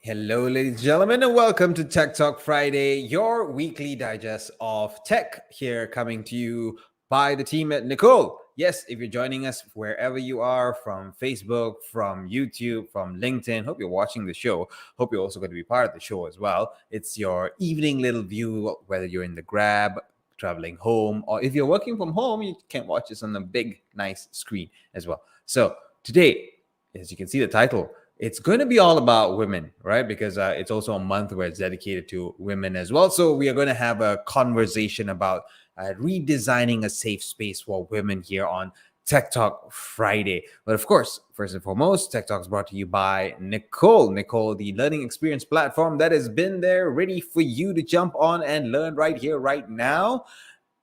Hello, ladies and gentlemen, and welcome to Tech Talk Friday, your weekly digest of tech here coming to you by the team at Nicole. Yes, if you're joining us wherever you are, from Facebook, from YouTube, from LinkedIn, hope you're watching the show. Hope you're also going to be part of the show as well. It's your evening little view, whether you're in the Grab, traveling home, or if you're working from home, you can watch this on a big, nice screen as well. So today, as you can see the title, it's going to be all about women, right? Because it's also a month where it's dedicated to women as well. So we are going to have a conversation about redesigning a safe space for women here on Tech Talk Friday. But of course, first and foremost, Tech Talk is brought to you by Nicole. Nicole, the learning experience platform that has been there ready for you to jump on and learn right here, right now,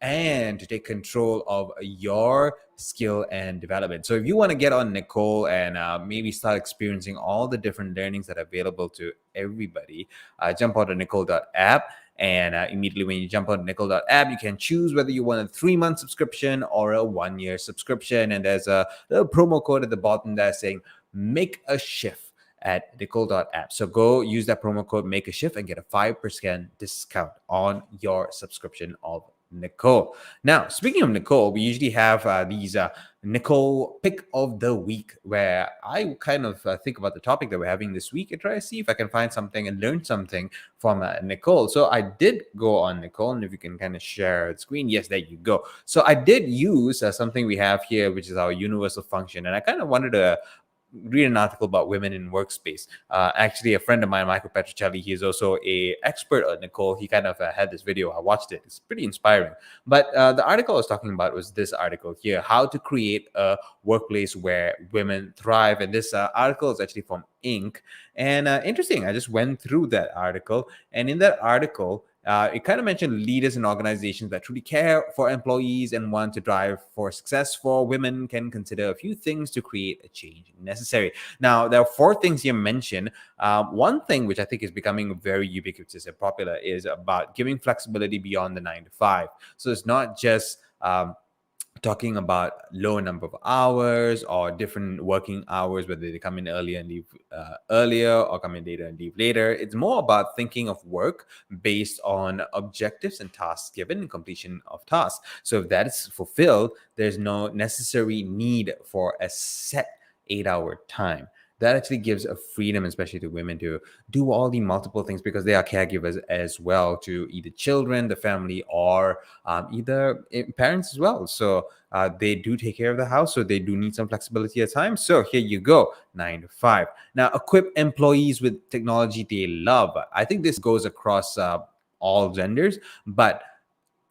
and to take control of your skill and development. So if you want to get on Nicole and maybe start experiencing all the different learnings that are available to everybody, jump on to Nicole.app. And immediately when you jump on Nicole.app, you can choose whether you want a 3-month subscription or a 1-year subscription. And there's a little promo code at the bottom that's saying, make a shift at Nicole.app. So go use that promo code, make a shift, and get a 5% discount on your subscription of Nicole. Now, speaking of Nicole, we usually have these Nicole pick of the week, where I kind of think about the topic that we're having this week and try to see if I can find something and learn something from Nicole. So I did go on Nicole, and if you can kind of share the screen, yes, there you go. So I did use something we have here, which is our universal function, and I kind of wanted to read an article about women in workspace. Actually, a friend of mine, Michael Petrocelli, he is also a expert on Nicole. He kind of had this video. I watched it. It's pretty inspiring. But the article I was talking about was this article here, How to Create a Workplace Where Women Thrive. And this article is actually from Inc. And interesting, I just went through that article. And in that article, it kind of mentioned leaders in organizations that truly care for employees and want to drive for success for women can consider a few things to create a change necessary. Now, there are 4 things here mentioned. One thing which I think is becoming very ubiquitous and popular is about giving flexibility beyond the 9 to 5. So it's not just talking about low number of hours or different working hours, whether they come in earlier and leave earlier or come in later and leave later. It's more about thinking of work based on objectives and tasks given and completion of tasks. So if that is fulfilled, there's no necessary need for a set 8-hour time. That actually gives a freedom, especially to women, to do all the multiple things, because they are caregivers as well to either children, the family, or either parents as well. So they do take care of the house, so they do need some flexibility at times. So here you go, 9 to 5. Now, equip employees with technology they love. I think this goes across all genders, but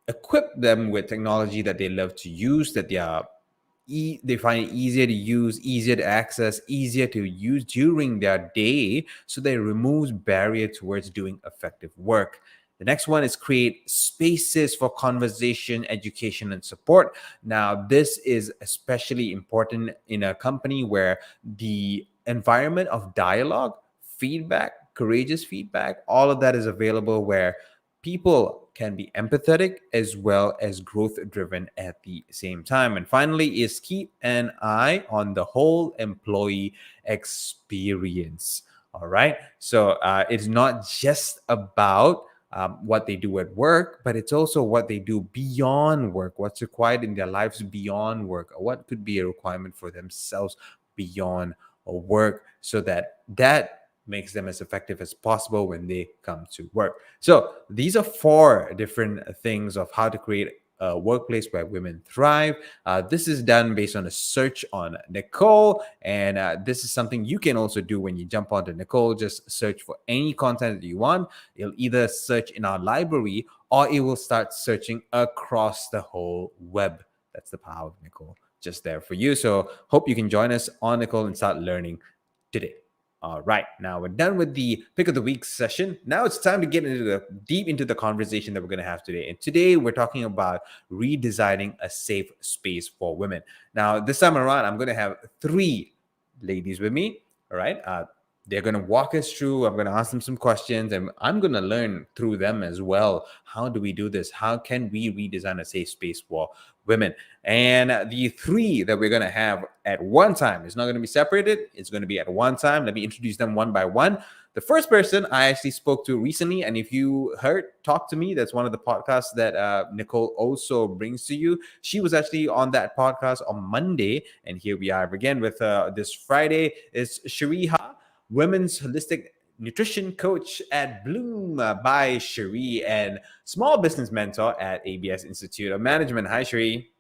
equip them with technology that they love to use, that they find it easier to use, easier to access, easier to use during their day, so that it removes barrier towards doing effective work. The next one is create spaces for conversation, education, and support. Now, this is especially important in a company where the environment of dialogue, feedback, courageous feedback, all of that is available, where people can be empathetic as well as growth driven at the same time. And finally is keep an eye on the whole employee experience. All right. So it's not just about what they do at work, but it's also what they do beyond work, what's required in their lives beyond work, or what could be a requirement for themselves beyond work, so that makes them as effective as possible when they come to work. So these are 4 different things of how to create a workplace where women thrive. This is done based on a search on Nicole, and this is something you can also do when you jump onto Nicole. Just search for any content that you want. It'll either search in our library, or it will start searching across the whole web. That's the power of Nicole, just there for you. So hope you can join us on Nicole and start learning today. All right, now we're done with the pick of the week session. Now it's time to get deep into the conversation that we're going to have today. And today we're talking about redesigning a safe space for women. Now, this time around, I'm going to have 3 ladies with me. All right. They're going to walk us through. I'm going to ask them some questions, and I'm going to learn through them as well. How do we do this? How can we redesign a safe space for women? And the three that we're going to have at one time, it's not going to be separated. It's going to be at one time. Let me introduce them one by one. The first person I actually spoke to recently, and if you heard Talk to Me, that's one of the podcasts that Nicole also brings to you. She was actually on that podcast on Monday, and here we are again with this Friday. Is Cherie Ha, women's holistic nutrition coach at Bloom by Cherie, and small business mentor at ABS Institute of Management. Hi, Cherie.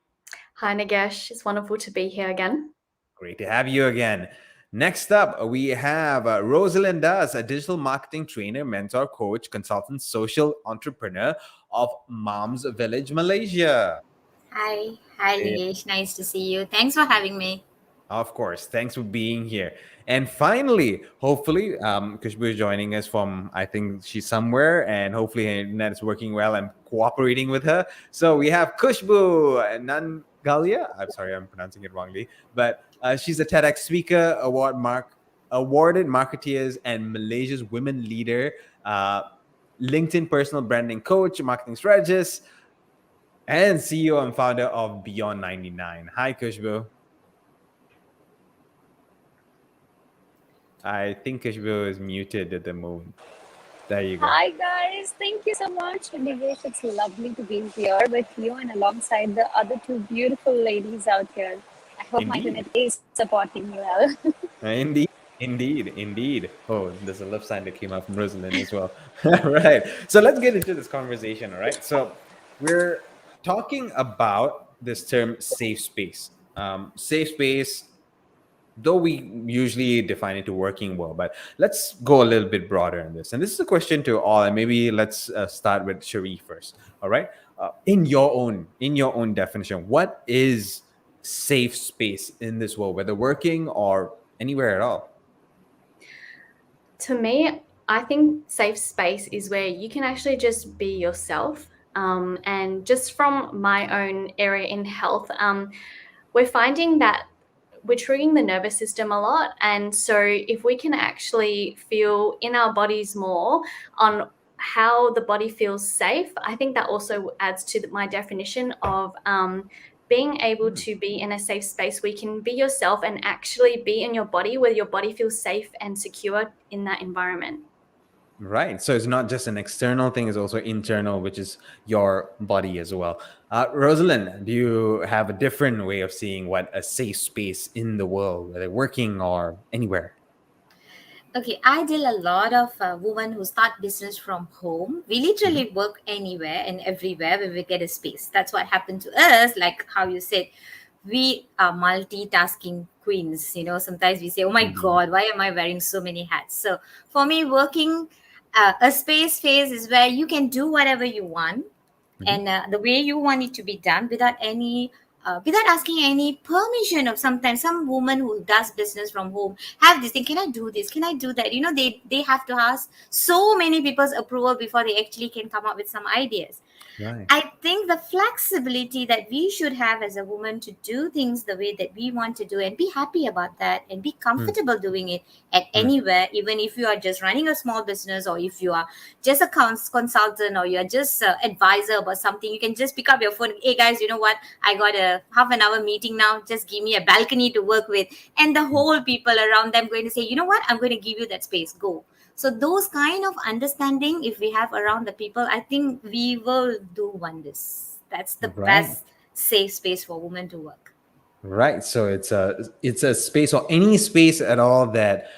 Hi, Nigesh. It's wonderful to be here again. Great to have you again. Next up, we have Roselin Das, a digital marketing trainer, mentor, coach, consultant, social entrepreneur of Moms Village, Malaysia. Hi, Nigesh. Nice to see you. Thanks for having me. Of course. Thanks for being here. And finally, hopefully, Khusboo is joining us from, I think she's somewhere, and hopefully her internet is working well. I'm cooperating with her. So we have Khusboo Nangalia. I'm sorry, I'm pronouncing it wrongly, but she's a TEDx speaker, awarded marketeers, and Malaysia's women leader, LinkedIn personal branding coach, marketing strategist, and CEO and founder of Beyond 99. Hi, Khusboo. I think Khusboo is muted at the moment. There you go. Hi guys, thank you so much. Nigesh, it's lovely to be here with you and alongside the other two beautiful ladies out here. I hope my Indeed. internet is supporting me well. Indeed. Oh, there's a love sign that came out from Roselin as well. Right. So let's get into this conversation. All right. So we're talking about this term safe space. Safe space, though we usually define it to working well, but let's go a little bit broader in this. And this is a question to all, and maybe let's start with Cherie first. All right. In your own definition, what is safe space in this world, whether working or anywhere at all? To me, I think safe space is where you can actually just be yourself. And just from my own area in health, we're finding that we're triggering the nervous system a lot. And so if we can actually feel in our bodies more on how the body feels safe, I think that also adds to my definition of being able to be in a safe space where you can be yourself and actually be in your body where your body feels safe and secure in that environment. Right. So it's not just an external thing, it's also internal, which is your body as well. Rosalind, do you have a different way of seeing what a safe space in the world, whether working or anywhere? Okay, I deal a lot of women who start business from home. We literally work anywhere and everywhere where we get a space. That's what happened to us. Like how you said, we are multitasking queens. You know, sometimes we say, oh my God, why am I wearing so many hats? So for me, working a space phase is where you can do whatever you want and the way you want it to be done without asking any permission. Of sometimes some woman who does business from home have this thing, can I do this, can I do that, they have to ask so many people's approval before they actually can come up with some ideas. Right. I think the flexibility that we should have as a woman to do things the way that we want to do and be happy about that and be comfortable doing it at anywhere, even if you are just running a small business or if you are just a consultant or you're just an advisor about something, you can just pick up your phone. Hey guys, you know what? I got a half an hour meeting now. Just give me a balcony to work with. And the whole people around them going to say, you know what? I'm going to give you that space. Go. So those kind of understanding, if we have around the people, I think we will do wonders. That's the best safe space for women to work. Right. So it's a space, or any space at all, that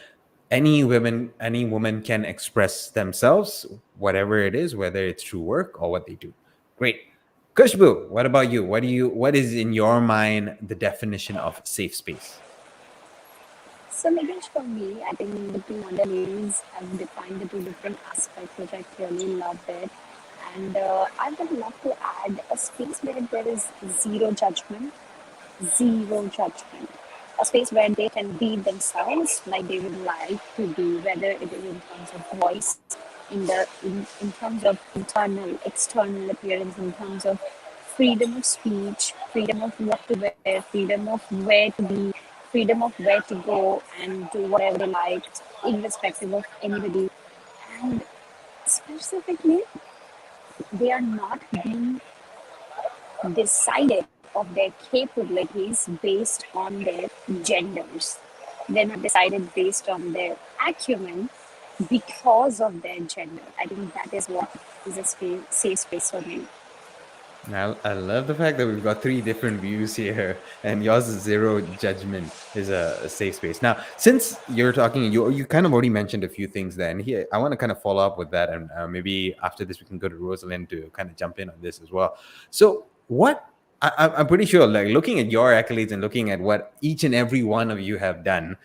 any woman can express themselves, whatever it is, whether it's through work or what they do. Great. Khusboo, what about you? What is in your mind the definition of safe space? So Nigesh, for me, I think the two other ladies have defined the two different aspects, which I clearly loved it. And I would love to add a space where there is zero judgment, a space where they can be themselves like they would like to be, whether it is in terms of voice, in terms of internal, external appearance, in terms of freedom of speech, freedom of what to wear, freedom of where to be, freedom of where to go and do whatever they like, irrespective of anybody. And specifically, they are not being decided of their capabilities based on their genders. They're not decided based on their acumen because of their gender. I think that is what is a safe space for me. I love the fact that we've got three different views here, and yours is zero judgment is a safe space. Now, since you're talking, you kind of already mentioned a few things there, and here I want to kind of follow up with that, and maybe after this we can go to Roselin to kind of jump in on this as well. So, I'm pretty sure, like looking at your accolades and looking at what each and every one of you have done,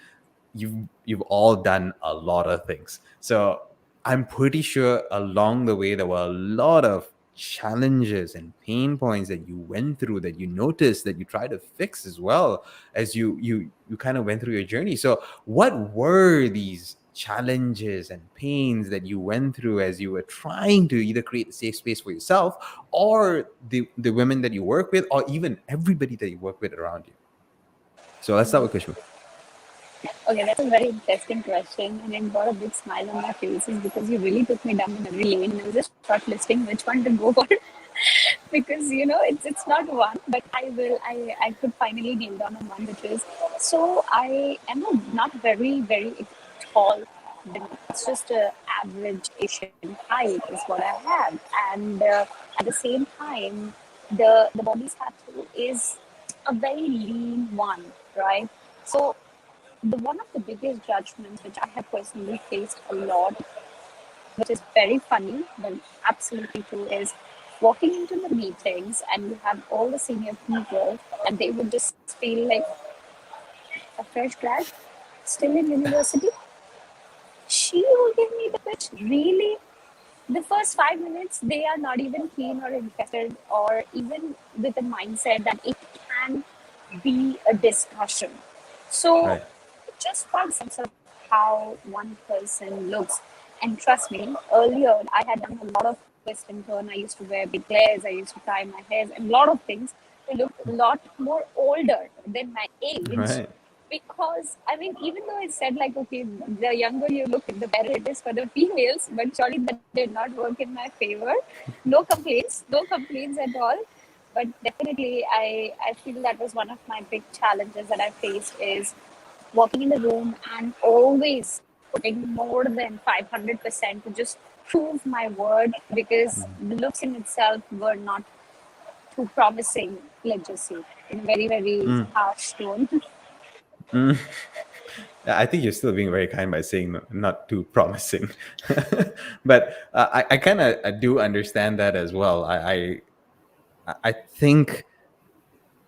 you've all done a lot of things. So I'm pretty sure along the way there were a lot of challenges and pain points that you went through, that you noticed, that you tried to fix as well as you kind of went through your journey. So what were these challenges and pains that you went through as you were trying to either create a safe space for yourself or the women that you work with, or even everybody that you work with around you? So let's start with Khusboo. Okay, that's a very interesting question, and it got a big smile on my face is because you really took me down memory lane. And I was just shortlisting which one to go for because it's not one, but I could finally nail down on one, which is so I am not very very tall. It's just a average Asian height is what I have, and at the same time, the body tattoo is a very lean one, right? So the one of the biggest judgments which I have personally faced a lot, which is very funny but absolutely true, is walking into the meetings and you have all the senior people and they would just feel like a fresh grad still in university. She will give me the pitch. Really? The first 5 minutes, they are not even keen or interested or even with the mindset that it can be a discussion. So Right. just by sense of how one person looks. And trust me, earlier I had done a lot of twist and turn. I used to wear big layers, I used to tie my hair, and a lot of things to look a lot more older than my age. Right. Because I mean, even though it said like, okay, the younger you look, the better it is for the females, but surely that did not work in my favor. No complaints at all. But definitely, I feel that was one of my big challenges that I faced is walking in the room and always putting more than 500% to just prove my word because the looks in itself were not too promising, let's just say, in a very, very harsh tone. Mm. I think you're still being very kind by saying not too promising, but I kind of I do understand that as well. I think,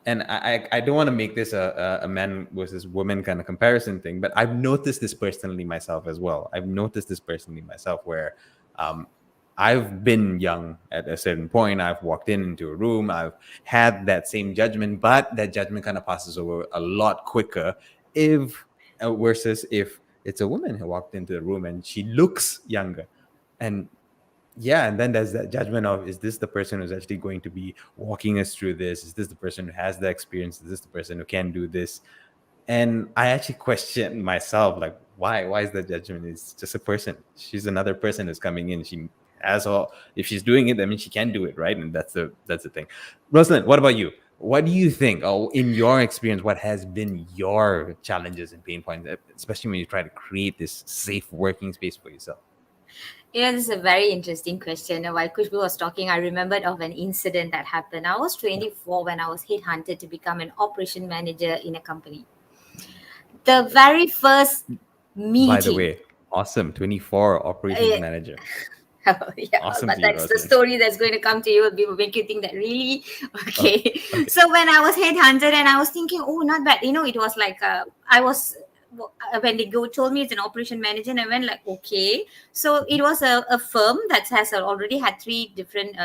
and I don't want to make this a man versus woman kind of comparison thing, but I've noticed this personally myself as well. Where I've been young at a certain point. I've walked into a room. I've had that same judgment, but that judgment kind of passes over a lot quicker if versus if it's a woman who walked into the room and she looks younger. And yeah, and then there's that judgment of, is this the person who's actually going to be walking us through this? Is this the person who has the experience? Is this the person who can do this? And I actually question myself, like, why is that judgment? It's just a person. She's another person who's coming in. She has all, if she's doing it, I mean, she can do it, right? And that's the thing. Roselin, what about you? What do you think, or in your experience, what has been your challenges and pain points, especially when you try to create this safe working space for yourself? This is a very interesting question. While Khusboo was talking, I remembered of an incident that happened. I was 24 when I was headhunted to become an operation manager in a company. The very first meeting. By the way, awesome. 24 operations manager. Yeah, Awesome but to you, that's the Roselin. story that's going to come to you. Will make you think that really okay. So when I was headhunted and I was thinking, oh, not bad. It was like I was when they told me it's an operation manager, and I went like, okay. So it was a firm that has already had three different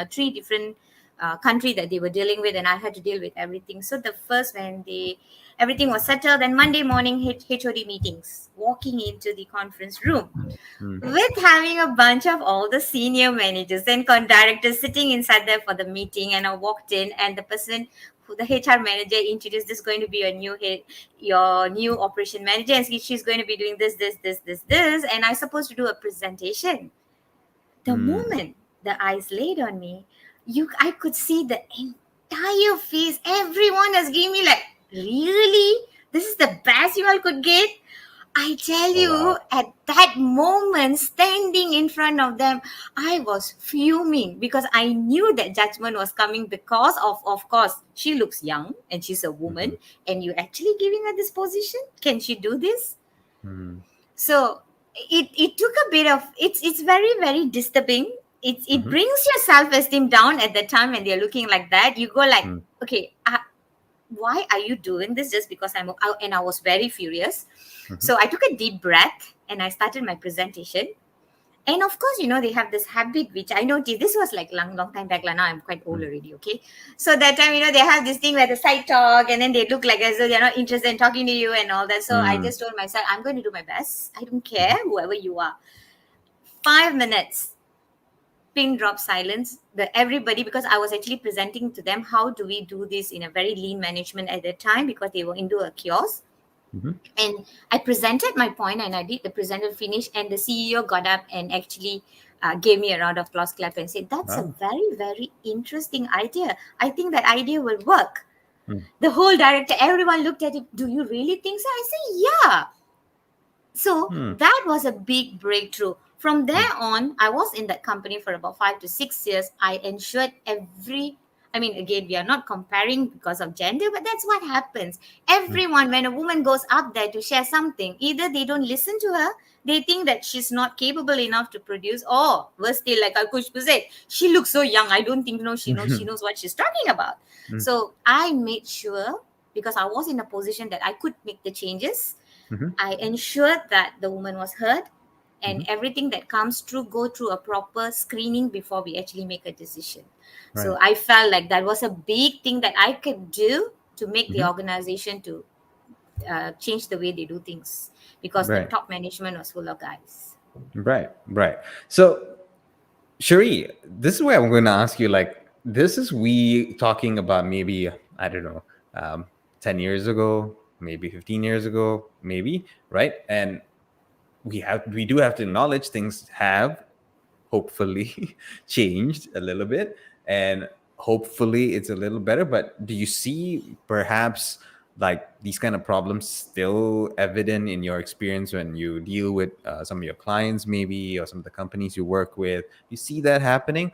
country that they were dealing with, and I had to deal with everything. So the first when everything was settled, and Monday morning HOD meetings, walking into the conference room with having a bunch of all the senior managers and directors sitting inside there for the meeting, and I walked in, and the person the HR manager introduced, this is going to be your new operation manager, and she's going to be doing this, and I'm supposed to do a presentation. The moment the eyes laid on me, I could see the entire face. Everyone has given me like, really? This is the best you all could get? I tell you, wow. at that moment, standing in front of them, I was fuming because I knew that judgment was coming because of course, she looks young and she's a woman, and you actually giving her this position? Can she do this? So it took a bit of, it's very, very disturbing. It brings your self-esteem down at the time when they're looking like that. You go like, okay, why are you doing this? Just because and I was very furious. So I took a deep breath and I started my presentation. And of course, they have this habit, which I noticed. This was like long time back. Now I'm quite old already, okay? So that time, they have this thing where the side talk, and then they look like as though they're not interested in talking to you and all that. So I just told myself, I'm going to do my best. I don't care, whoever you are. 5 minutes, pin drop silence. Everybody, because I was actually presenting to them, how do we do this in a very lean management at that time, because they were into a kiosk. And I presented my point, and I did the presenter finish, and the CEO got up and actually gave me a round of applause clap and said, that's a very, very interesting idea. I think that idea will work. The whole director, everyone looked at it. Do you really think so? I said, yeah. So that was a big breakthrough. From there on, I was in that company for about 5 to 6 years. I ensured again, we are not comparing because of gender, but that's what happens. Everyone, when a woman goes up there to share something, either they don't listen to her, they think that she's not capable enough to produce, or worse still, like Khusboo said, she looks so young, I don't think she knows what she's talking about. So I made sure, because I was in a position that I could make the changes, I ensured that the woman was heard, and everything that comes through go through a proper screening before we actually make a decision. So I felt like that was a big thing that I could do to make the organization to change the way they do things, because the top management was full of guys. Right. So, Cherie, this is where I'm going to ask you, like, this is we talking about maybe, I don't know, 10 years ago, maybe 15 years ago, maybe, right? And we do have to acknowledge things have hopefully changed a little bit, and hopefully it's a little better. But do you see perhaps like these kind of problems still evident in your experience when you deal with some of your clients, maybe, or some of the companies you work with? You see that happening?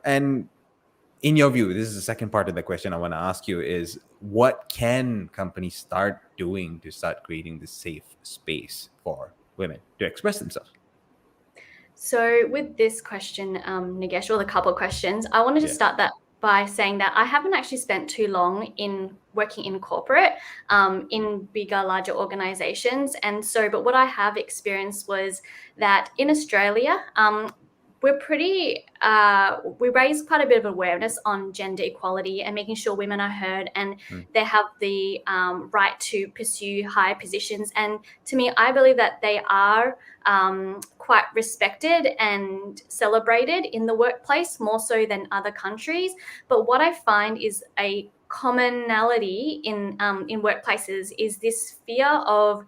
And in your view, this is the second part of the question I want to ask you, is what can companies start doing to start creating this safe space for women to express themselves? So with this question, Nigesh, or the couple of questions, I wanted to start that by saying that I haven't actually spent too long in working in corporate, in bigger, larger organizations. And so, but what I have experienced was that in Australia, we're pretty, we raise quite a bit of awareness on gender equality and making sure women are heard and they have the right to pursue higher positions. And to me, I believe that they are quite respected and celebrated in the workplace, more so than other countries. But what I find is a commonality in workplaces is this fear of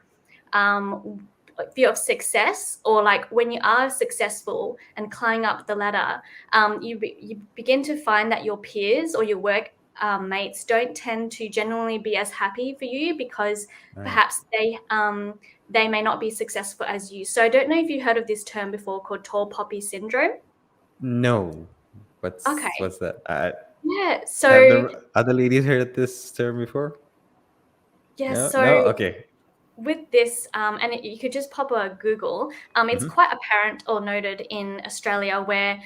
success, or like when you are successful and climbing up the ladder, you begin to find that your peers or your work mates don't tend to genuinely be as happy for you, because perhaps they may not be successful as you. So I don't know if you heard of this term before called tall poppy syndrome. No. What's that? Yeah. So have the other ladies heard this term before? Yeah. No? So No? Okay. with this, and you could just pop a Google, it's quite apparent or noted in Australia, where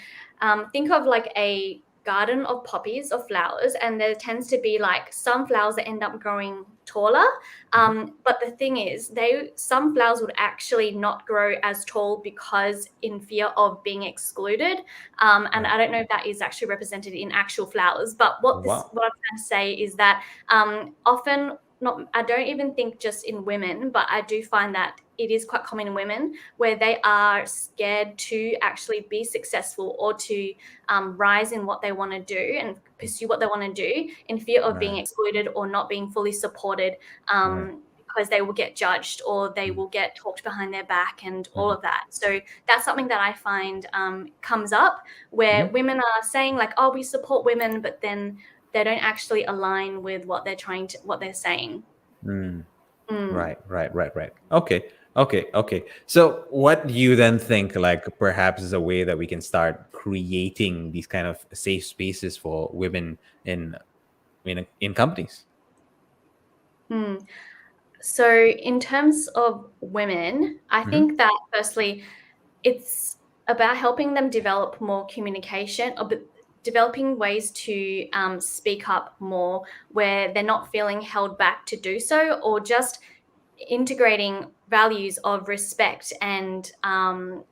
think of like a garden of poppies or flowers, and there tends to be like some flowers that end up growing taller, but the thing is, some flowers would actually not grow as tall because in fear of being excluded, and I don't know if that is actually represented in actual flowers, but what I'm trying to say is that often, I don't even think just in women, but I do find that it is quite common in women, where they are scared to actually be successful or to rise in what they want to do and pursue what they want to do, in fear of being exploited or not being fully supported, because they will get judged or they will get talked behind their back and all of that. So that's something that I find comes up, where women are saying like, oh, we support women, but then they don't actually align with what they're saying. Right. Okay. So what do you then think, like, perhaps is a way that we can start creating these kind of safe spaces for women in companies? So in terms of women, I think that firstly, it's about helping them develop more communication, or developing ways to speak up more where they're not feeling held back to do so, or just integrating values of respect and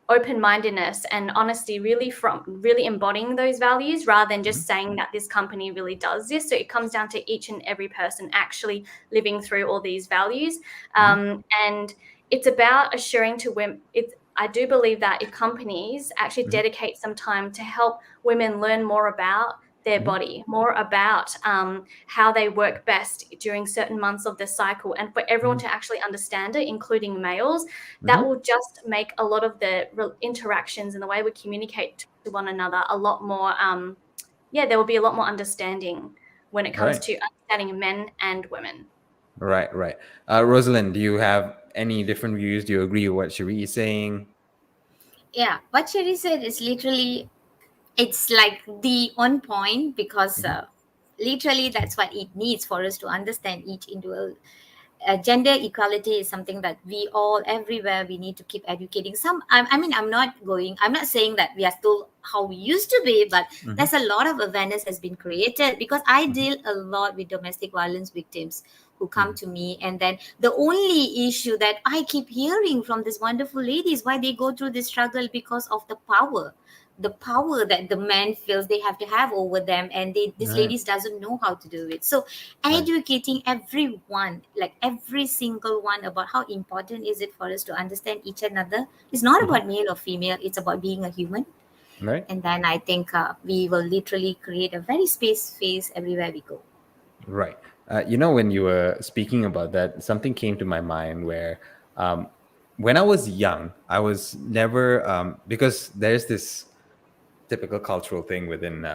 open-mindedness and honesty, really embodying those values rather than just saying that this company really does this. So it comes down to each and every person actually living through all these values. And it's about assuring to women, I do believe that if companies actually dedicate some time to help women learn more about their body, more about how they work best during certain months of the cycle, and for everyone to actually understand it, including males, that will just make a lot of the interactions and the way we communicate to one another a lot more, there will be a lot more understanding when it comes to understanding men and women. Right. Roselin, do you have any different views? Do you agree with what Cherie is saying? Yeah, what Cherie said is literally, it's like the on point, because literally that's what it needs for us to understand each individual. Gender equality is something that we all, everywhere, we need to keep educating. I'm not saying that we are still how we used to be, but there's a lot of awareness has been created, because I deal a lot with domestic violence victims who come to me, and then the only issue that I keep hearing from this wonderful lady is why they go through this struggle, because of the power that the man feels they have to have over them, and this ladies doesn't know how to do it. So educating everyone, like every single one, about how important is it for us to understand each another. It's not about male or female, it's about being a human. Right. And then I think we will literally create a very space everywhere we go. Right. When you were speaking about that, something came to my mind where when I was young, I was never, because there's this typical cultural thing within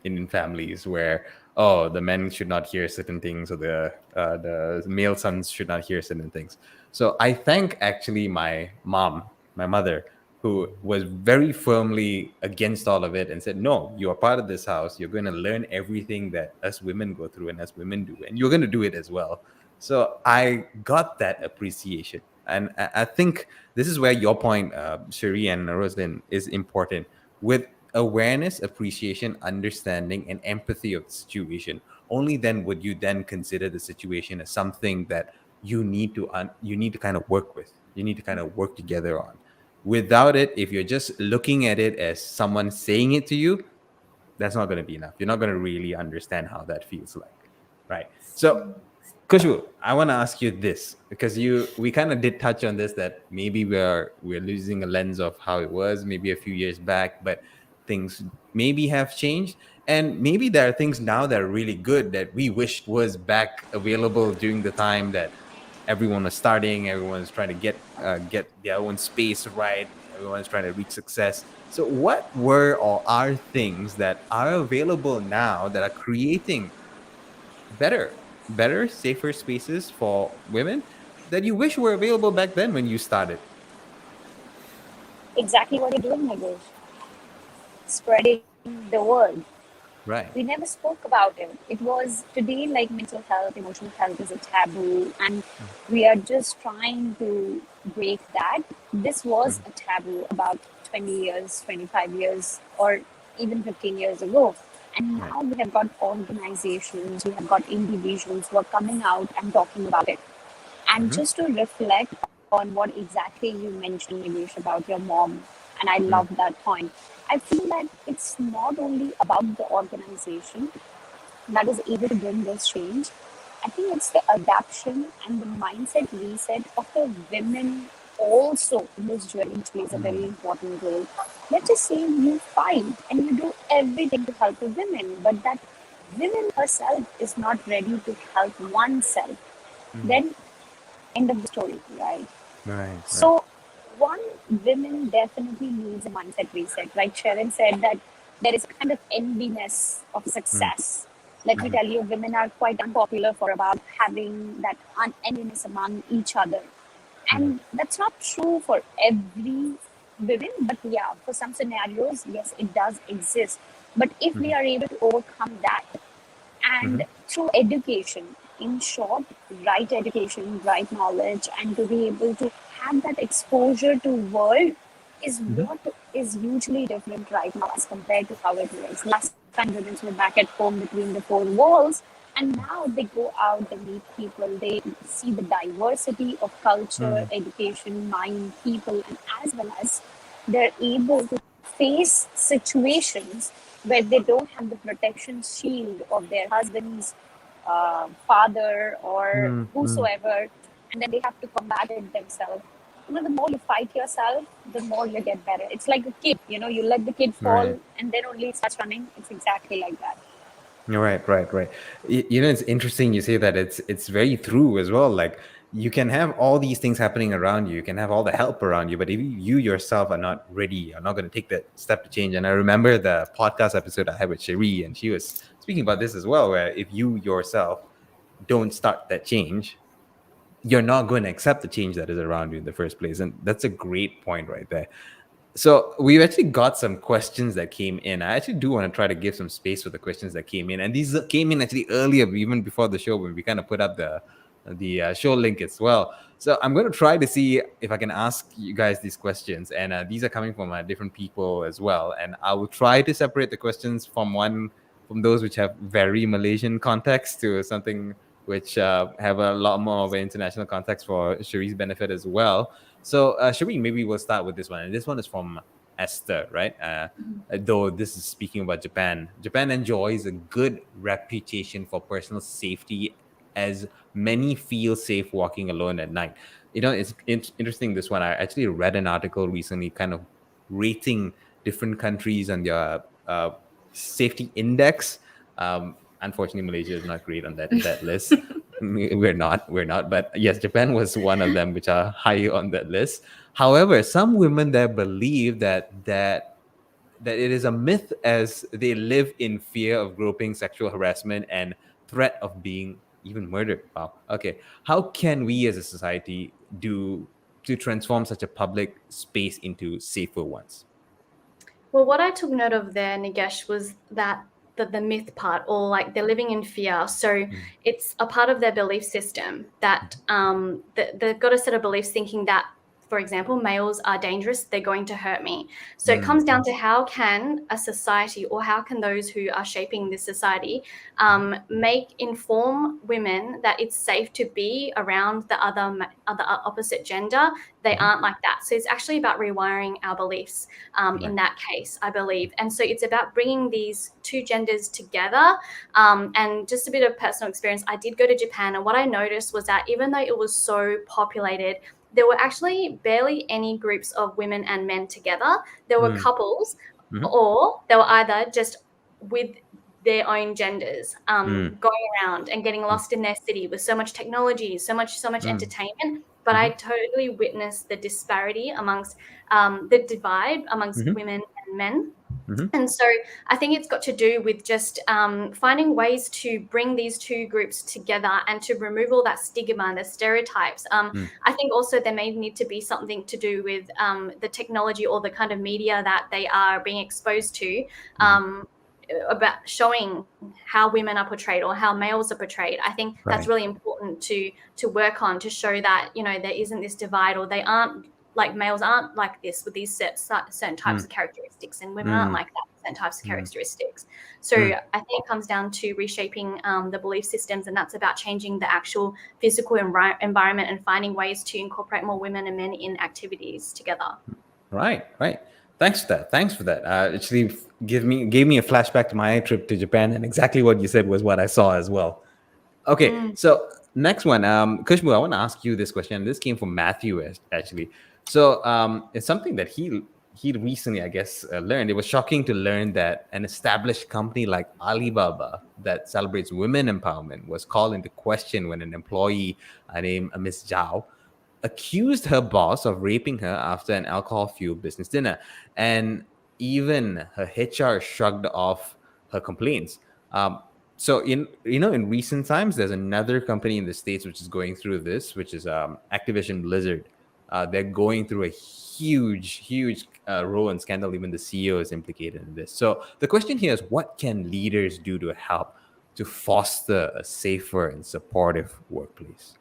Indian families where, oh, the men should not hear certain things, or the male sons should not hear certain things. So I thank actually my mother, who was very firmly against all of it and said, no, you are part of this house. You're going to learn everything that us women go through and us women do, and you're going to do it as well. So I got that appreciation. And I think this is where your point, Cherie and Roselin, is important. With awareness, appreciation, understanding, and empathy of the situation, only then would you then consider the situation as something that you need to kind of work with. You need to kind of work together on. Without it, if you're just looking at it as someone saying it to you, that's not going to be enough. You're not going to really understand how that feels like, right? So, Khusboo, I want to ask you this, because we kind of did touch on this, that maybe we're losing a lens of how it was maybe a few years back, but things maybe have changed, and maybe there are things now that are really good that we wished was back available during the time that everyone was starting, everyone was trying to get their own space right, everyone is trying to reach success. So what were or are things that are available now that are creating better, safer spaces for women that you wish were available back then when you started? Exactly what you're doing, Nigesh. Spreading the word. Right. We never spoke about it. It was today, like mental health, emotional health is a taboo, and we are just trying to break that. This was a taboo about 20 years, 25 years, or even 15 years ago. And now we have got organizations, we have got individuals who are coming out and talking about it. And just to reflect on what exactly you mentioned, Nilesh, about your mom, and I love that point. I feel that it's not only about the organization that is able to bring this change. I think it's the adaptation and the mindset reset of the women also in this journey, which plays a very important role. Let's just say you fight and you do everything to help the women, but that woman herself is not ready to help oneself. Then end of the story, right? Right, right. So, one, women definitely needs a mindset reset. Like Sharon said, that there is a kind of enviness of success. Let me tell you, women are quite unpopular for about having that enviness among each other. And that's not true for every women, but yeah, for some scenarios, yes, it does exist. But if we are able to overcome that, and through education, in short, right education, right knowledge, and to be able to have that exposure to world is what is hugely different right now as compared to how it was last time. Women were back at home between the four walls, and now they go out, they meet people, they see the diversity of culture, education, mind, people, and as well as they're able to face situations where they don't have the protection shield of their husband's father or whosoever, and then they have to combat it themselves. The more you fight yourself, the more you get better. It's like a kid, you let the kid fall Right. and then only it starts running. It's exactly like that. Right, right, right. It's interesting you say that. It's very true as well. Like you can have all these things happening around you, you can have all the help around you, but if you yourself are not ready, are not going to take that step to change. And I remember the podcast episode I had with Cherie, and she was speaking about this as well, where if you yourself don't start that change, you're not going to accept the change that is around you in the first place. And that's a great point right there. So we've actually got some questions that came in. I actually do want to try to give some space for the questions that came in, and these came in actually earlier, even before the show, when we kind of put up the show link as well. So I'm going to try to see if I can ask you guys these questions, and these are coming from different people as well. And I will try to separate the questions from those which have very Malaysian context to something which have a lot more of an international context for Cherie's benefit as well. So, Cherie, maybe we'll start with this one. And this one is from Esther, right? Though this is speaking about Japan. Japan enjoys a good reputation for personal safety, as many feel safe walking alone at night. It's interesting, this one. I actually read an article recently kind of rating different countries and their safety index. Unfortunately, Malaysia is not great on that list. We're not, but yes, Japan was one of them which are high on that list. However, some women there believe that it is a myth, as they live in fear of groping, sexual harassment, and threat of being even murdered. Wow. Okay, how can we as a society do to transform such a public space into safer ones? Well, what I took note of there, Nigesh, was that the myth part, or like they're living in fear. So it's a part of their belief system that they've got a set of beliefs thinking that, for example, males are dangerous, they're going to hurt me. So it comes down to how can a society, or how can those who are shaping this society inform women that it's safe to be around the other opposite gender. They aren't like that. So it's actually about rewiring our beliefs in that case, I believe. And so it's about bringing these two genders together. And just a bit of personal experience, I did go to Japan, and what I noticed was that even though it was so populated, there were actually barely any groups of women and men together. There were couples, or they were either just with their own genders, going around and getting lost in their city with so much technology, so much entertainment. But I totally witnessed the disparity amongst the divide amongst women and men. And so I think it's got to do with just finding ways to bring these two groups together and to remove all that stigma and the stereotypes. I think also there may need to be something to do with the technology or the kind of media that they are being exposed to, about showing how women are portrayed or how males are portrayed. I think that's really important to work on, to show that, there isn't this divide, or they aren't, like, males aren't like this with these certain types of characteristics, and women aren't like that with certain types of characteristics. So I think it comes down to reshaping the belief systems, and that's about changing the actual physical environment and finding ways to incorporate more women and men in activities together. Right. Thanks for that. Actually, gave me a flashback to my trip to Japan, and exactly what you said was what I saw as well. Okay, so Next one, Kushbu, I want to ask you this question. This came from Matthew, actually. So it's something that he recently, I guess, learned. It was shocking to learn that an established company like Alibaba that celebrates women empowerment was called into question when an employee named Miss Zhao accused her boss of raping her after an alcohol-fueled business dinner, and even her HR shrugged off her complaints. So in recent times, there's another company in the States which is going through this, which is Activision Blizzard. They're going through a huge role and scandal. Even the CEO is implicated in this. So the question here is, what can leaders do to help to foster a safer and supportive workplace?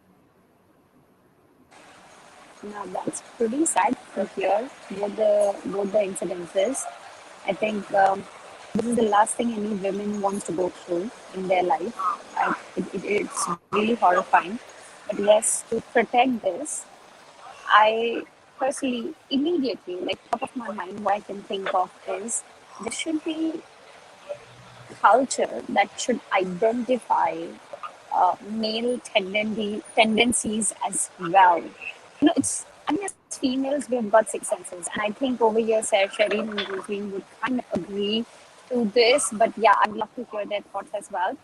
Now that's pretty sad to hear both the incidences. I think this is the last thing any women wants to go through in their life. It's really horrifying. But yes, to protect this, I personally immediately, like top of my mind, what I can think of is there should be culture that should identify male tendencies as well. It's, I mean, as females, we've got six senses, and I think over here, Sarah, Shereen, and Roselin would kind of agree to this. But yeah, I'd love to hear their thoughts as well.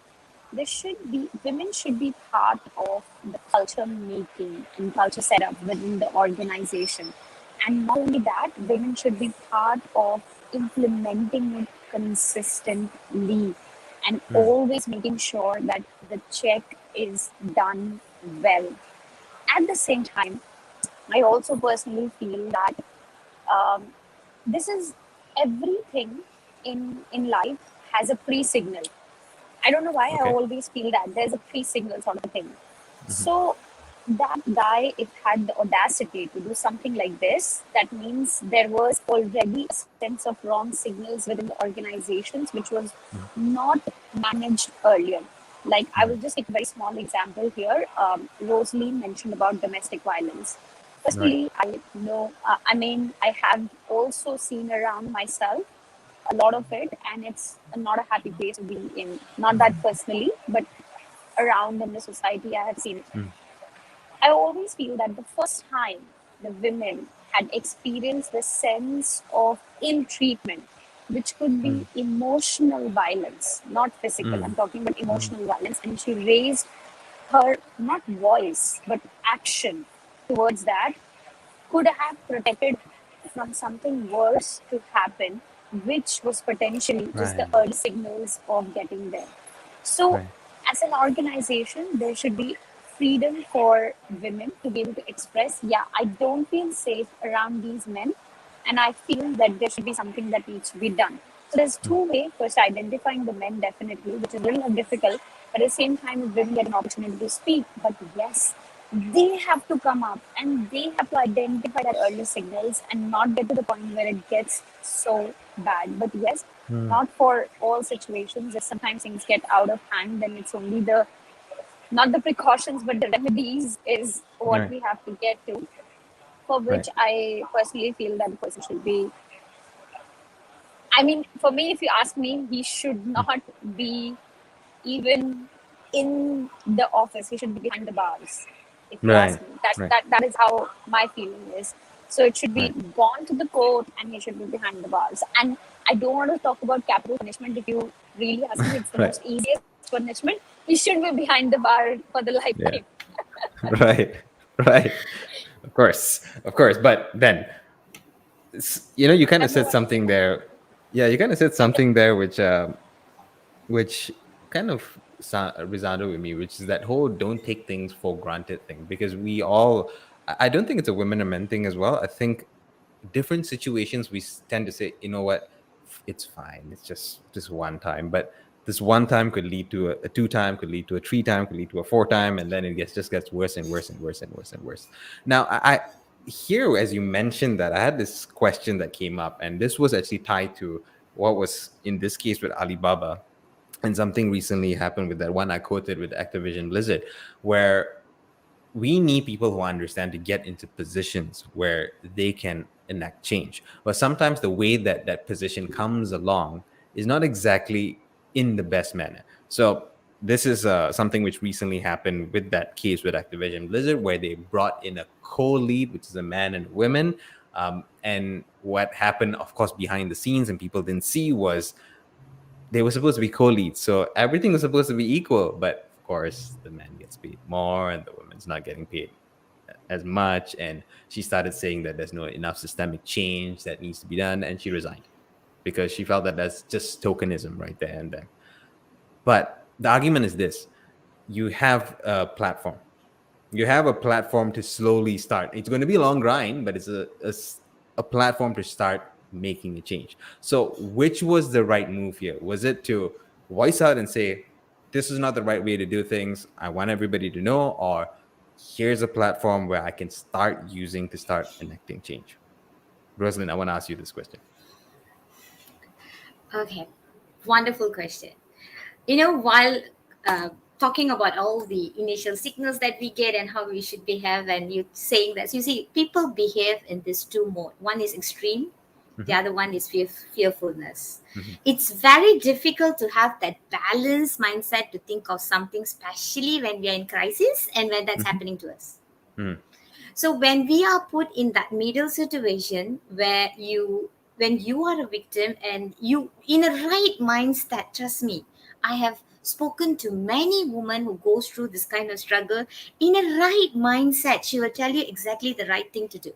Women should be part of the culture making and culture setup within the organization. And not only that, women should be part of implementing it consistently and always making sure that the check is done well. At the same time, I also personally feel that um, this is everything in life has a pre-signal. I don't know why I Okay. always feel that there's a pre-signal sort of thing. So that guy, if had the audacity to do something like this, that means there was already a sense of wrong signals within the organizations, which was not managed earlier. Like, I will just take a very small example here. Rosalie mentioned about domestic violence. Right. Personally, I know, I mean, I have also seen around myself a lot of it, and it's not a happy place to be in. Not that personally, but around in the society, I have seen it. I always feel that the first time the women had experienced the sense of ill treatment, which could be emotional violence, not physical, I'm talking about emotional violence, and she raised her not voice but action towards that, could have protected from something worse to happen, which was potentially just the Right. early signals of getting there. So, Right. as an organization, there should be freedom for women to be able to express, yeah, I don't feel safe around these men, and I feel that there should be something that needs to be done. So there's two ways. First, identifying the men definitely, which is really difficult, but at the same time, women get an opportunity to speak. But yes, they have to come up and they have to identify that early signals and not get to the point where it gets so bad. But yes, not for all situations. If sometimes things get out of hand, then it's only the not the precautions but the remedies is what Right. we have to get to. For Right. which I personally feel that the person should be. I mean, for me, if you ask me, he should not be even in the office. He should be behind the bars. If you ask Right. me, that Right. that that is how my feeling is. So it should be Right. gone to the court, and he should be behind the bars. And I don't want to talk about capital punishment. If you really ask me, it's the Right. most easiest punishment. He should be behind the bar for the Yeah. lifetime. Right. Right. Of course. Of course. But then, you kind of And the said something there. Yeah, you kind of said something there, which kind of resounded with me, which is that whole "don't take things for granted" thing. Because we all, I don't think it's a women and men thing as well. I think different situations we tend to say, you know what, it's fine, it's just one time, but this one time could lead to a two time, could lead to a three time, could lead to a four time, and then it gets worse and worse and worse and worse and worse. Now I here, as you mentioned, that I had this question that came up, and this was actually tied to what was in this case with Alibaba, and something recently happened with that one I quoted with Activision Blizzard, where we need people who understand to get into positions where they can enact change. But sometimes the way that position comes along is not exactly in the best manner. So this is something which recently happened with that case with Activision Blizzard, where they brought in a co-lead, which is a man and woman. And what happened, of course, behind the scenes and people didn't see was they were supposed to be co-leads. So everything was supposed to be equal. But of course, the man gets paid more and the woman's not getting paid as much. And she started saying that there's no enough systemic change that needs to be done. And she resigned because she felt that that's just tokenism right there and then. But the argument is this: you have a platform. You have a platform to slowly start. It's going to be a long grind, but it's a platform to start making a change. So which was the right move here? Was it to voice out and say, this is not the right way to do things, I want everybody to know, or here's a platform where I can start using to start enacting change? Roselin, I want to ask you this question. Okay, wonderful question. While talking about all the initial signals that we get and how we should behave, and you saying that, you see, people behave in this two mode. One is extreme, the other one is fearfulness. It's very difficult to have that balanced mindset to think of something, especially when we are in crisis and when that's happening to us. So when we are put in that middle situation where when you are a victim and you in a right mindset, trust me, I have spoken to many women who goes through this kind of struggle. In a right mindset, she will tell you exactly the right thing to do.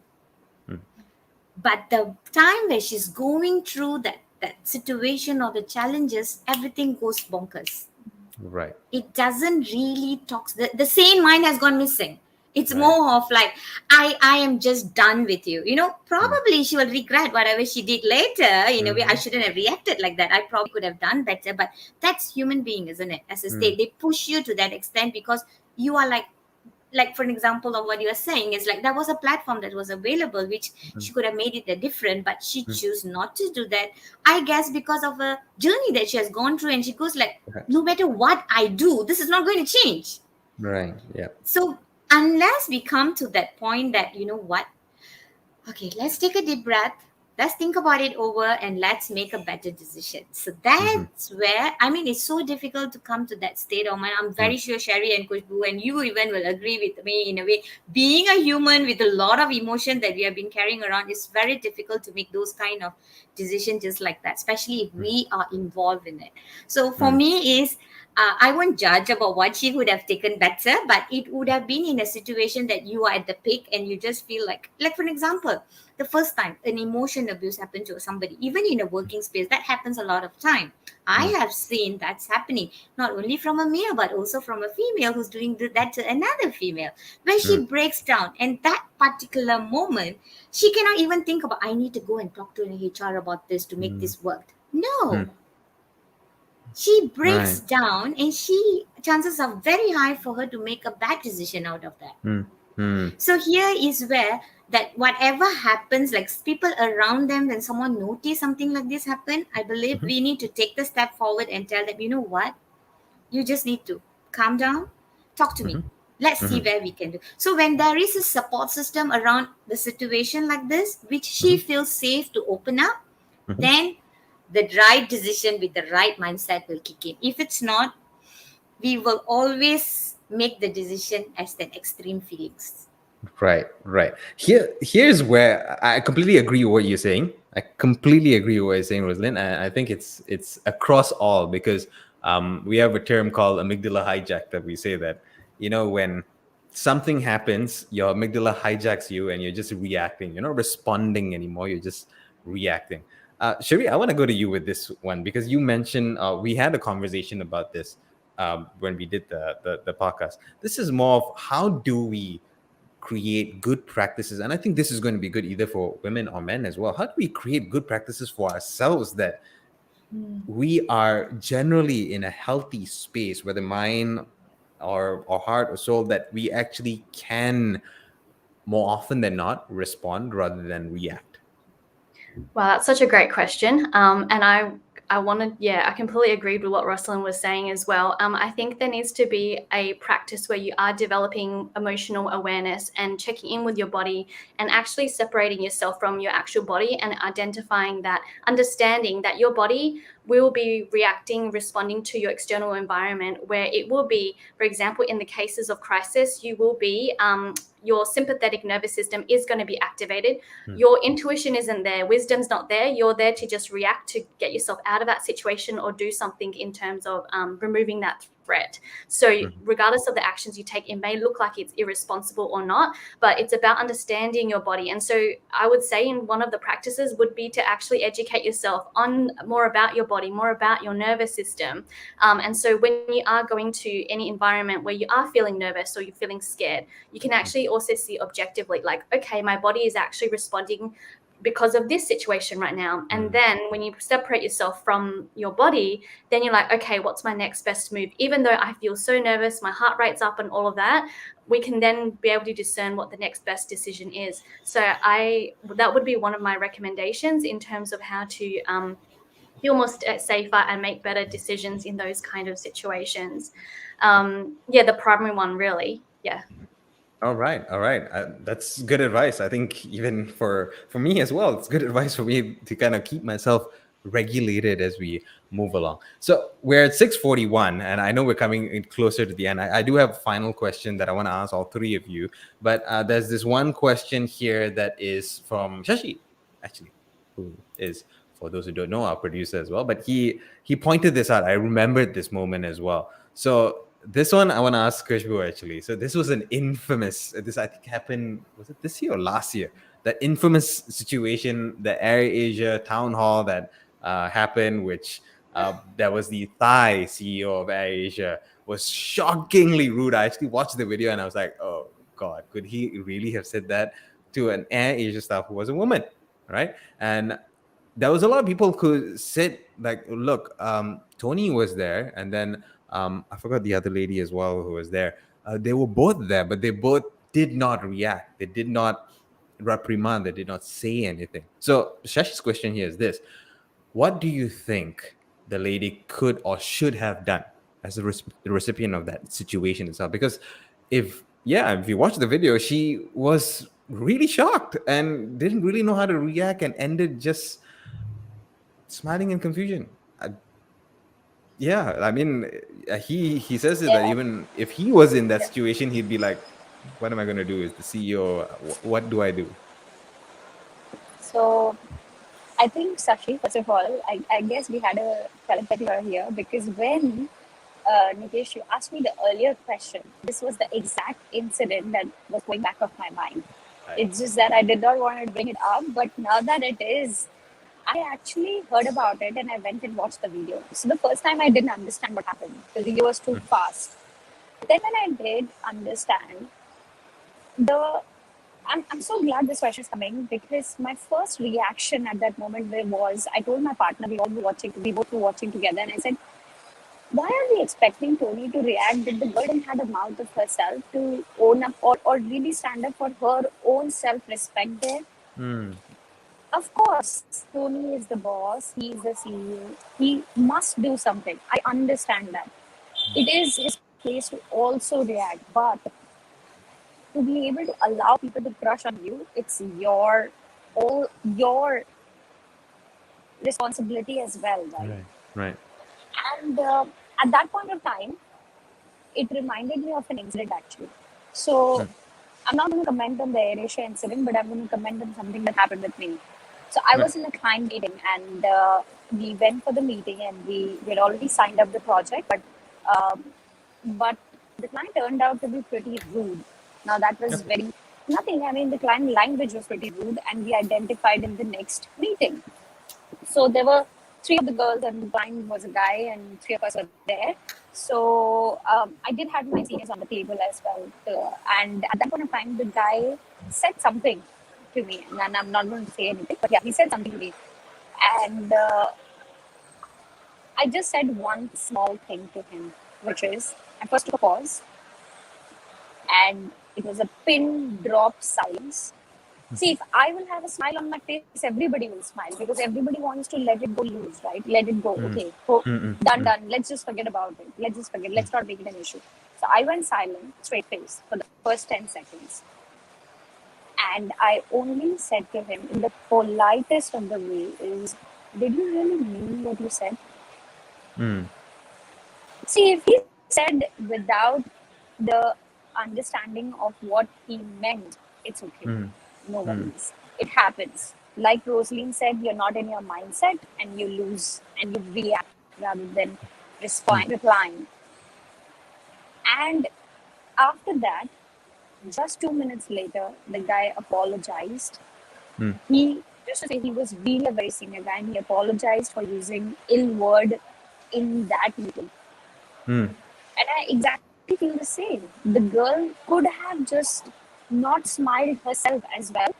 But the time where she's going through that situation or the challenges, everything goes bonkers. Right. It doesn't really talk. The sane mind has gone missing. It's more of like, I am just done with you. Probably she will regret whatever she did later. In a way, I shouldn't have reacted like that. I probably could have done better. But that's human being, isn't it? As a state, they push you to that extent because you are like for an example of what you are saying is like, there was a platform that was available, which she could have made it a different, but she chose not to do that. I guess because of a journey that she has gone through, and she goes like, no matter what I do, this is not going to change. Right. Yeah. So unless we come to that point that, okay, let's take a deep breath, let's think about it over, and let's make a better decision. So that's where, it's so difficult to come to that state of mind. I'm very sure Cherie and Khusboo and you even will agree with me in a way. Being a human with a lot of emotion that we have been carrying around, is very difficult to make those kind of decisions just like that, especially if we are involved in it. So for me is, I won't judge about what she would have taken better, but it would have been in a situation that you are at the peak and you just feel like for an example, the first time an emotion abuse happened to somebody, even in a working space, that happens a lot of time. I have seen that's happening, not only from a male, but also from a female who's doing that to another female, where she breaks down. And that particular moment, she cannot even think about, I need to go and talk to an HR about this to make this work. No. She breaks down, and chances are very high for her to make a bad decision out of that. So here is where that whatever happens, like people around them, when someone notice something like this happen, I believe we need to take the step forward and tell them, you know what, you just need to calm down, talk to me. Let's see where we can do. So when there is a support system around the situation like this, which she feels safe to open up, then the right decision with the right mindset will kick in. If it's not, we will always make the decision as that extreme feelings. Right. Here's where I completely agree with what you're saying. Roselin. I think it's across all, because we have a term called amygdala hijack that we say that, when something happens, your amygdala hijacks you and you're just reacting. You're not responding anymore. You're just reacting. Cherie, I want to go to you with this one, because you mentioned we had a conversation about this when we did the podcast. This is more of how do we create good practices, and I think this is going to be good either for women or men as well. How do we create good practices for ourselves that we are generally in a healthy space, whether mind or heart or soul, that we actually can more often than not respond rather than react? Wow, that's such a great question. And I wanted, I completely agreed with what Roselin was saying as well. I think there needs to be a practice where you are developing emotional awareness and checking in with your body and actually separating yourself from your actual body and identifying that, understanding that your body will be responding to your external environment, where it will be, for example, in the cases of crisis, you will be your sympathetic nervous system is going to be activated. Your intuition isn't there, wisdom's not there. You're there to just react to get yourself out of that situation or do something in terms of removing that threat. So regardless of the actions you take, it may look like it's irresponsible or not, but it's about understanding your body. And so I would say in one of the practices would be to actually educate yourself on more about your body, more about your nervous system. And so when you are going to any environment where you are feeling nervous or you're feeling scared, you can actually also see objectively, like, okay, my body is actually responding because of this situation right now. And then when you separate yourself from your body, then you're like, okay, what's my next best move? Even though I feel so nervous, my heart rate's up and all of that, we can then be able to discern what the next best decision is. So that would be one of my recommendations in terms of how to feel more safer and make better decisions in those kind of situations. The primary one, really. Yeah. All right, all right. That's good advice. I think even for me as well, it's good advice for me to kind of keep myself regulated as we move along. So we're at 6:41, and I know we're coming in closer to the end. I do have a final question that I want to ask all three of you, but there's this one question here that is from Shashi, actually, who is, for those who don't know, our producer as well. But he pointed this out. I remembered this moment as well. So this one I want to ask Khusboo, actually. So this was an infamous, this I think happened, was it this year or last year? That infamous situation, the Air Asia town hall that happened, which there was the Thai CEO of Air Asia, was shockingly rude. I actually watched the video and I was like, oh God, could he really have said that to an Air Asia staff who was a woman, right? And there was a lot of people who said, like, look, Tony was there, and then I forgot the other lady as well who was there. They were both there, but they both did not react. They did not reprimand. They did not say anything. So Shashi's question here is this: what do you think the lady could or should have done as the recipient of that situation itself? Because if you watch the video, she was really shocked and didn't really know how to react and ended just smiling in confusion. I mean, he says it that even if he was in that situation, he'd be like, "What am I going to do? As the CEO, what do I do?" So I think, Sashi, first of all, I guess we had a telepathy here, because when Nigesh, you asked me the earlier question, this was the exact incident that was going back of my mind. Right. It's just that I did not want to bring it up, but now that it is, I actually heard about it and I went and watched the video. So the first time I didn't understand what happened. The video was too fast. Then when I did understand, I'm so glad this question is coming, because my first reaction at that moment was, I told my partner, we both were watching together, and I said, why are we expecting Tony to react? Did the girl didn't have a mouth of herself to own up or really stand up for her own self-respect there? Of course, Tony is the boss. He is the CEO. He must do something. I understand that. It is his place to also react. But to be able to allow people to crush on you, it's your responsibility as well, right? Right. And at that point of time, it reminded me of an incident, actually. So I'm not going to comment on the AirAsia incident, but I'm going to comment on something that happened with me. So I was in a client meeting, and we went for the meeting, and we had already signed up the project, but the client turned out to be pretty rude. Now that was the client language was pretty rude, and we identified in the next meeting. So there were 3 of the girls, and the client was a guy, and 3 of us were there. So I did have my seniors on the table as well. And at that point of time, the guy said something to me, and I'm not going to say anything, but he said something to me. And I just said one small thing to him, which is, I first took a pause, and it was a pin drop silence. See, if I will have a smile on my face, everybody will smile, because everybody wants to let it go loose, right? Let it go. Okay, done. Let's just forget about it. Let's not make it an issue. So I went silent, straight face, for the first 10 seconds. And I only said to him in the politest of the way is, did you really mean what you said? Mm, See, if he said without the understanding of what he meant, it's okay. mm, No mm, worries. It happens. Like Roselin said, you're not in your mindset and you lose and you react rather than mm, replying. And after that, just 2 minutes later, the guy apologized. mm, He, just to say, he was really a very senior guy and he apologized for using ill word in that meeting. mm, And I exactly feel the same. The girl could have just not smiled herself as well,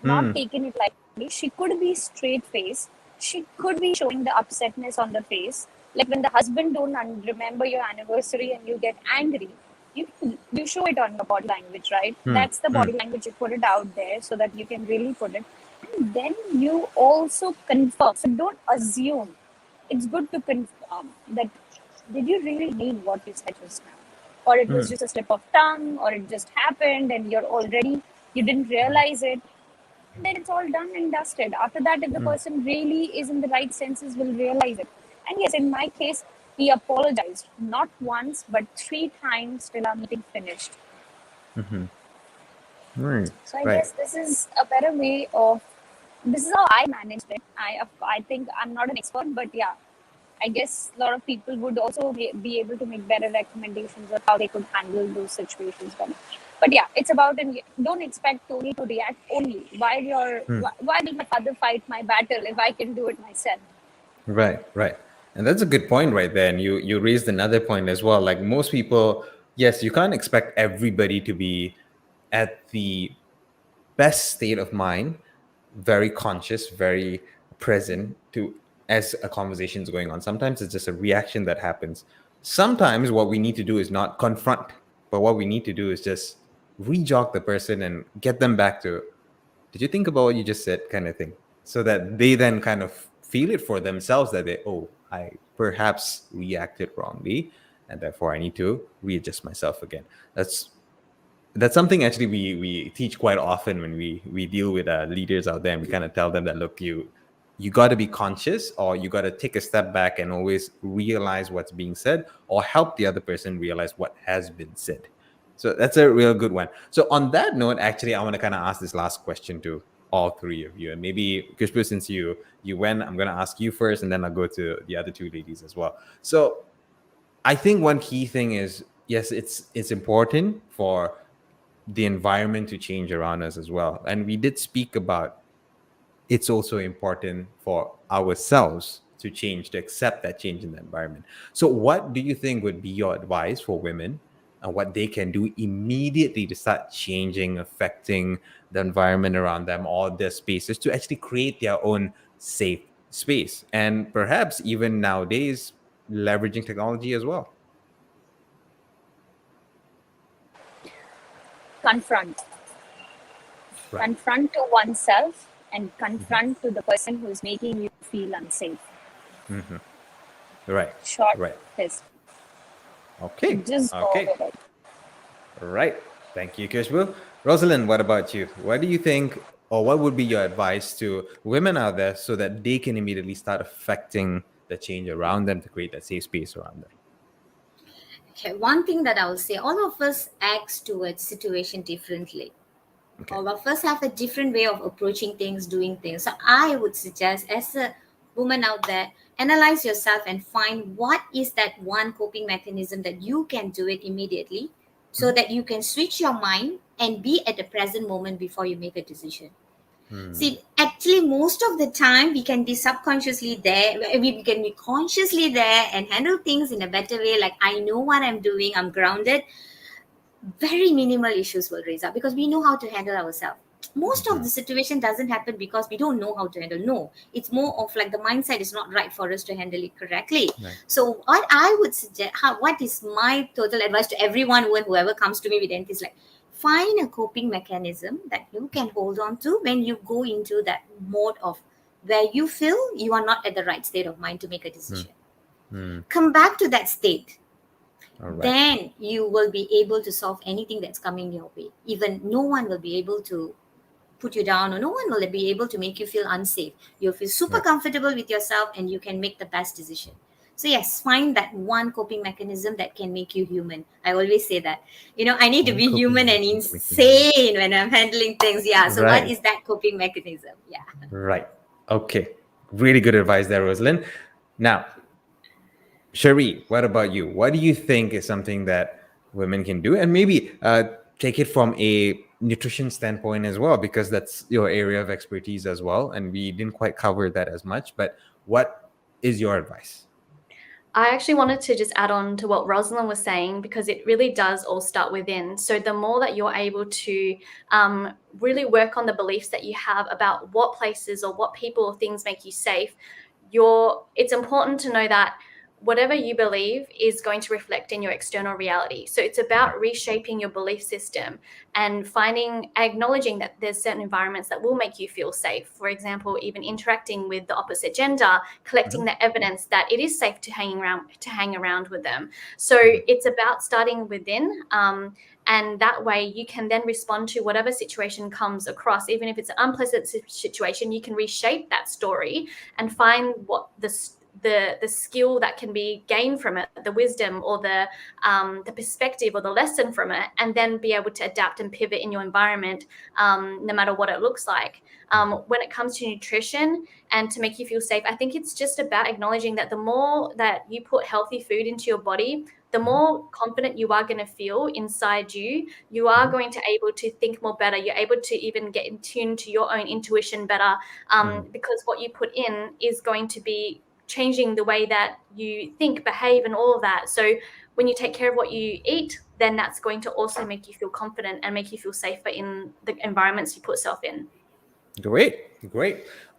not mm, taken it lightly. She could be straight face. She could be showing the upsetness on the face. Like when the husband don't remember your anniversary and you get angry, you show it on your body language, right? mm, That's the mm, body language. You put it out there so that you can really put it. And then you also confirm. So don't assume. It's good to confirm that did you really mean what you said just now? Or it was mm, just a slip of tongue, or it just happened and you didn't realize it. And then it's all done and dusted. After that, if the mm, person really is in the right senses, will realize it. And yes, in my case, he apologized not once but 3 times till our meeting finished. mhm. Right, So I right. guess this is a better way of. This is how I managed it. I think I'm not an expert, but yeah, I guess a lot of people would also be able to make better recommendations of how they could handle those situations better. But yeah, it's about, and don't expect Tony to react only. Mm. Why will my father fight my battle if I can do it myself? Right, right. And that's a good point right there. And you raised another point as well. Like most people, yes, you can't expect everybody to be at the best state of mind, very conscious, very present to as a conversation is going on. Sometimes it's just a reaction that happens. Sometimes what we need to do is not confront, but what we need to do is just re-jog the person and get them back to, did you think about what you just said, kind of thing, so that they then kind of feel it for themselves that they, oh, I perhaps reacted wrongly and therefore I need to readjust myself again. That's something actually we teach quite often when we deal with leaders out there, and we kind of tell them that, look, you got to be conscious, or you got to take a step back and always realize what's being said, or help the other person realize what has been said. So that's a real good one. So on that note, actually, I want to kind of ask this last question to all three of you, and maybe Khusboo, since you went, I'm going to ask you first, and then I'll go to the other two ladies as well. So I think one key thing is, yes, it's important for the environment to change around us as well. And we did speak about it's also important for ourselves to change, to accept that change in the environment. So, what do you think would be your advice for women and what they can do immediately to start changing, affecting the environment around them or their spaces to actually create their own safe space? And perhaps even nowadays, leveraging technology as well. Confront. Right. Confront to oneself and Mhm. confront to the person who's making you feel unsafe. Mhm. Right. Short Right. is Okay. just go Okay. with it. Right. Thank you, Khusboo. Rosalind, what about you? What do you think, or what would be your advice to women out there so that they can immediately start affecting the change around them to create that safe space around them? Okay, one thing that I will say, all of us acts towards situation differently. Okay. All of us have a different way of approaching things, doing things. So I would suggest, as a woman out there, analyze yourself and find what is that one coping mechanism that you can do it immediately, so that you can switch your mind and be at the present moment before you make a decision. Hmm. See, actually, most of the time we can be subconsciously there, we can be consciously there and handle things in a better way. Like, I know what I'm doing, I'm grounded. Very minimal issues will raise up because we know how to handle ourselves. Most of Mhm. the situation doesn't happen because we don't know how to handle. No, it's more of like the mindset is not right for us to handle it correctly. Right. So what I would suggest, what is my total advice to everyone, whoever comes to me with anything, is like, find a coping mechanism that you can hold on to when you go into that mode of where you feel you are not at the right state of mind to make a Hmm. decision. Hmm. Come back to that state, All right. then you will be able to solve anything that's coming your way. Even no one will be able to put you down, or no one will be able to make you feel unsafe. You'll feel super Right. comfortable with yourself and you can make the best decision. So yes, find that one coping mechanism that can make you human. I always say that. I need to One be coping human and mechanism to make you human. insane when I'm handling things. Yeah. So what Right. is that coping mechanism? Yeah. Right. Okay. Really good advice there, Roselin. Now, Cherie, what about you? What do you think is something that women can do? And maybe take it from a nutrition standpoint as well, because that's your area of expertise as well. And we didn't quite cover that as much. But what is your advice? I actually wanted to just add on to what Roselin was saying, because it really does all start within. So the more that you're able to really work on the beliefs that you have about what places or what people or things make you safe, it's important to know that whatever you believe is going to reflect in your external reality. So it's about reshaping your belief system and acknowledging that there's certain environments that will make you feel safe. For example, even interacting with the opposite gender, collecting the evidence that it is safe to hang around with them. So it's about starting within. And that way you can then respond to whatever situation comes across. Even if it's an unpleasant situation, you can reshape that story and find what the skill that can be gained from it, the wisdom or the perspective or the lesson from it, and then be able to adapt and pivot in your environment, no matter what it looks like. When it comes to nutrition and to make you feel safe, I think it's just about acknowledging that the more that you put healthy food into your body, the more confident you are going to feel inside you. You are going to able to think more better. You're able to even get in tune to your own intuition better, because what you put in is going to be changing the way that you think, behave, and all of that. So when you take care of what you eat, then that's going to also make you feel confident and make you feel safer in the environments you put yourself in. Great.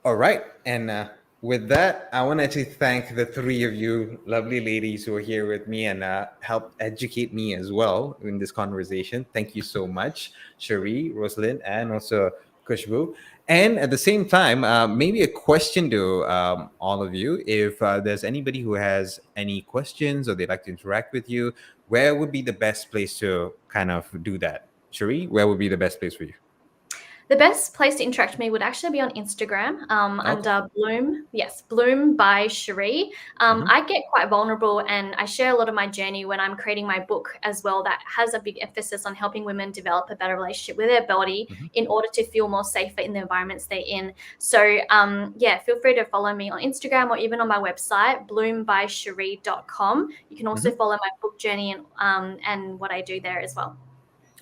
All right. And with that, I wanted to thank the three of you lovely ladies who are here with me and helped educate me as well in this conversation. Thank you so much, Cherie, Roselin, and also Khusboo. And at the same time, maybe a question to all of you. If there's anybody who has any questions or they'd like to interact with you, where would be the best place to kind of do that? Cherie, where would be the best place for you? The best place to interact with me would actually be on Instagram, under Bloom. Yes, Bloom by Cherie. I get quite vulnerable and I share a lot of my journey when I'm creating my book as well, that has a big emphasis on helping women develop a better relationship with their body in order to feel more safer in the environments they're in. So feel free to follow me on Instagram or even on my website, bloombycherie.com. You can also follow my book journey and what I do there as well.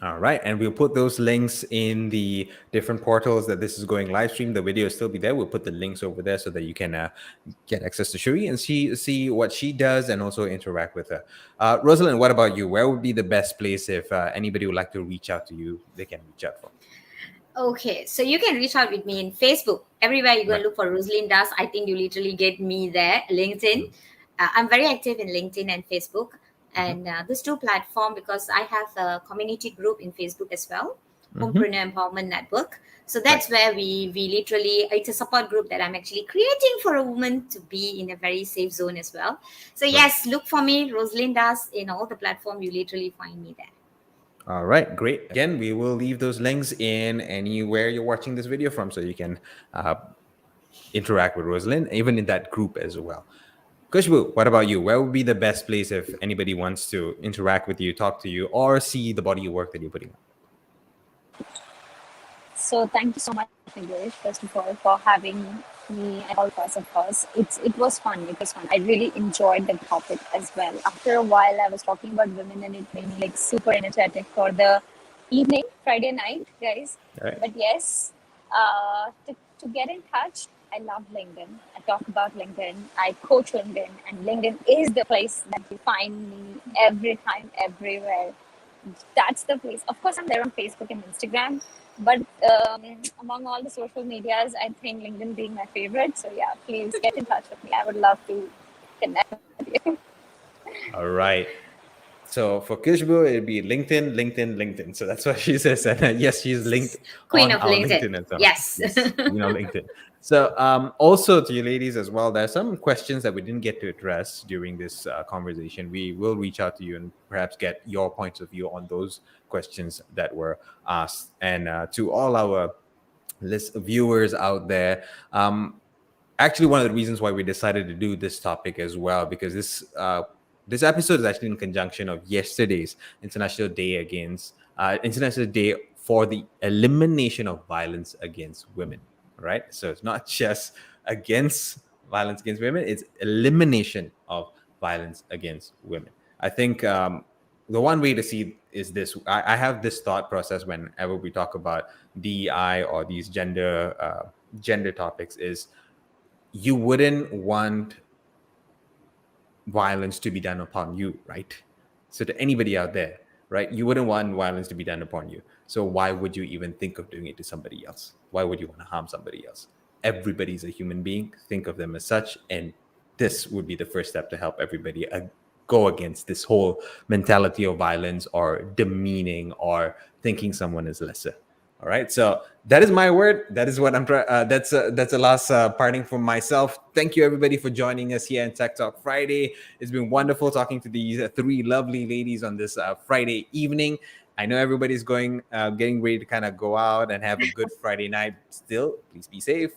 All right. And we'll put those links in the different portals that this is going live stream. The video will still be there. We'll put the links over there so that you can get access to Cherie and see what she does and also interact with her. Roselin, what about you? Where would be the best place if anybody would like to reach out to you, they can reach out from? Okay, so you can reach out with me in Facebook. Everywhere you go and look for Roselin Das, I think you literally get me there. LinkedIn. I'm very active in LinkedIn and Facebook. And these two platforms, because I have a community group in Facebook as well, Homepreneur Empowerment Network. So that's where we literally, it's a support group that I'm actually creating for a woman to be in a very safe zone as well. So yes, look for me, Roselin Das, in all the platforms. You literally find me there. All right, great. Again, we will leave those links in anywhere you're watching this video from, so you can interact with Roselin, even in that group as well. Khusboo, what about you? Where would be the best place if anybody wants to interact with you, talk to you, or see the body of work that you're putting up? So thank you so much, Nigesh, first of all, for having me and all of us, of course. It was fun. I really enjoyed the topic as well. After a while, I was talking about women and it made me like super energetic for the evening, Friday night, guys. Right. But yes, to get in touch, I love LinkedIn. I talk about LinkedIn. I coach LinkedIn, and LinkedIn is the place that you find me every time, everywhere. That's the place. Of course, I'm there on Facebook and Instagram, but among all the social medias, I think LinkedIn being my favorite. So yeah, please get in touch with me. I would love to connect with you. All right. So for Khusboo, it'd be LinkedIn. So that's what she says. And yes, she's linked Queen on of our LinkedIn. LinkedIn as well. Yes. LinkedIn. So also to you ladies as well, there's some questions that we didn't get to address during this conversation. We will reach out to you and perhaps get your points of view on those questions that were asked. And to all our viewers out there, actually one of the reasons why we decided to do this topic as well, because this episode is actually in conjunction of yesterday's International Day for the Elimination of Violence Against Women. Right? So it's not just against violence against women; it's elimination of violence against women. I think the one way to see is this. I have this thought process whenever we talk about DEI or these gender topics is you wouldn't want violence to be done upon you, right? So to anybody out there, right, you wouldn't want violence to be done upon you. So why would you even think of doing it to somebody else? Why would you want to harm somebody else? Everybody's a human being. Think of them as such, and this would be the first step to help everybody go against this whole mentality of violence or demeaning or thinking someone is lesser. All right, so that is my word. That is what I'm trying. That's a last parting from myself. Thank you everybody for joining us here in Tech Talk Friday. It's been wonderful talking to these three lovely ladies on this Friday evening. I know everybody's getting ready to kind of go out and have a good Friday night. Still, please be safe.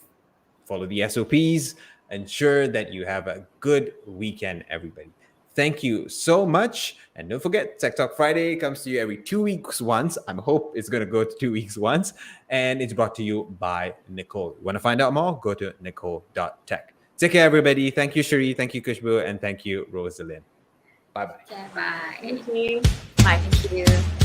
Follow the SOPs. Ensure that you have a good weekend, everybody. Thank you so much. And don't forget, Tech Talk Friday comes to you every 2 weeks once. I hope it's going to go to 2 weeks once. And it's brought to you by Nicole. You want to find out more? Go to nicole.tech. Take care, everybody. Thank you, Cherie. Thank you, Khusboo. And thank you, Roselin. Bye-bye. Okay, bye. Thank you. Bye. Thank you.